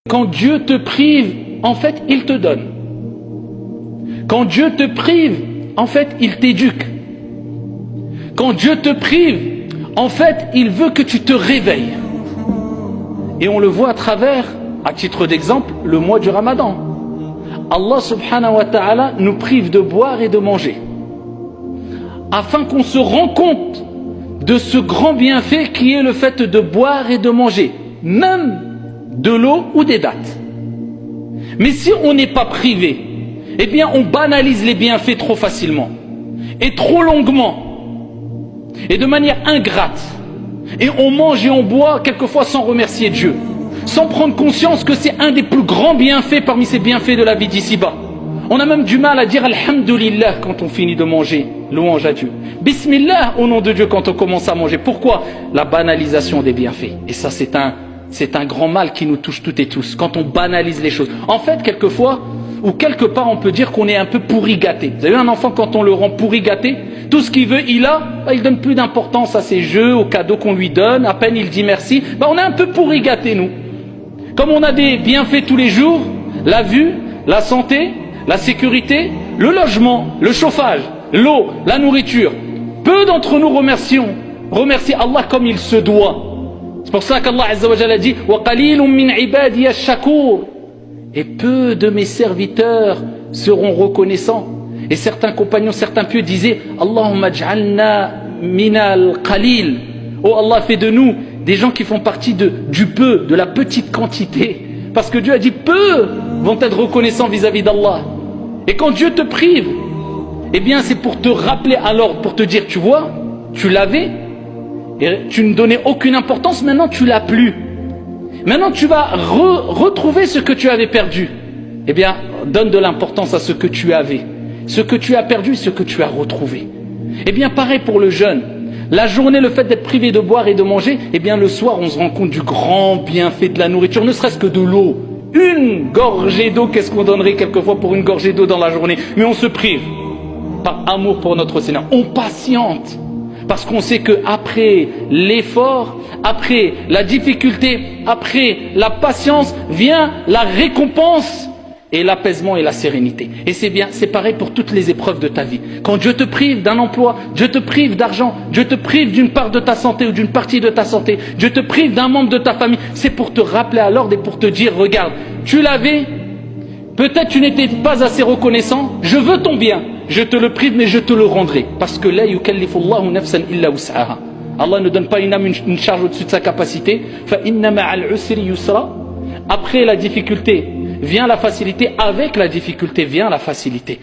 Quand Dieu te prive, en fait, il te donne. Quand Dieu te prive, en fait, il t'éduque. Quand Dieu te prive, en fait, il veut que tu te réveilles. Et on le voit à travers, à titre d'exemple, le mois du Ramadan. Allah subhanahu wa ta'ala nous prive de boire et de manger, afin qu'on se rende compte de ce grand bienfait qui est le fait de boire et de manger, même de l'eau ou des dattes. Mais si on n'est pas privé, eh bien on banalise les bienfaits trop facilement et trop longuement et de manière ingrate, et on mange et on boit quelquefois sans remercier Dieu, sans prendre conscience que c'est un des plus grands bienfaits parmi ces bienfaits de la vie d'ici-bas. On a même du mal à dire Alhamdulillah quand on finit de manger, louange à Dieu. Bismillah au nom de Dieu quand on commence à manger. Pourquoi? La banalisation des bienfaits. Et ça c'est un grand mal qui nous touche toutes et tous, quand on banalise les choses. En fait, quelquefois, ou quelque part, on peut dire qu'on est un peu pourri gâté. Vous avez un enfant, quand on le rend pourri gâté, tout ce qu'il veut, il donne plus d'importance à ses jeux, aux cadeaux qu'on lui donne, à peine il dit merci. On est un peu pourri gâté, nous. Comme on a des bienfaits tous les jours, la vue, la santé, la sécurité, le logement, le chauffage, l'eau, la nourriture. Peu d'entre nous remercient Allah comme il se doit. C'est pour ça qu'Allah Azza wa Jalla a dit وَقَلِيلٌ مِّنْ عِبَادِيَ الشَّكُورِ, et peu de mes serviteurs seront reconnaissants. Et certains compagnons, certains pieux disaient Allahumma ij'alna minal qalil, oh Allah, fais de nous des gens qui font partie du peu, de la petite quantité, parce que Dieu a dit peu vont être reconnaissants vis-à-vis d'Allah. Et quand Dieu te prive, eh bien c'est pour te rappeler à l'ordre, pour te dire, tu vois, tu l'avais et tu ne donnais aucune importance, maintenant tu l'as plus. Maintenant tu vas retrouver ce que tu avais perdu. Eh bien, donne de l'importance à ce que tu avais, ce que tu as perdu, ce que tu as retrouvé. Eh bien, pareil pour le jeûne. La journée, le fait d'être privé de boire et de manger, eh bien le soir on se rend compte du grand bienfait de la nourriture, ne serait-ce que de l'eau. Une gorgée d'eau, qu'est-ce qu'on donnerait quelquefois pour une gorgée d'eau dans la journée? Mais on se prive, par amour pour notre Seigneur. On patiente, parce qu'on sait qu'après l'effort, après la difficulté, après la patience, vient la récompense et l'apaisement et la sérénité. Et c'est bien, c'est pareil pour toutes les épreuves de ta vie. Quand Dieu te prive d'un emploi, Dieu te prive d'argent, Dieu te prive d'une part de ta santé ou d'une partie de ta santé, Dieu te prive d'un membre de ta famille, c'est pour te rappeler à l'ordre et pour te dire, regarde, tu l'avais, peut-être tu n'étais pas assez reconnaissant, je veux ton bien, je te le prive mais je te le rendrai. Parce que la yukallifullahu nafsan illa wus'aha. Allah ne donne pas une âme une charge au-dessus de sa capacité. Fa inna ma'al usri yusra. Après la difficulté vient la facilité, avec la difficulté vient la facilité.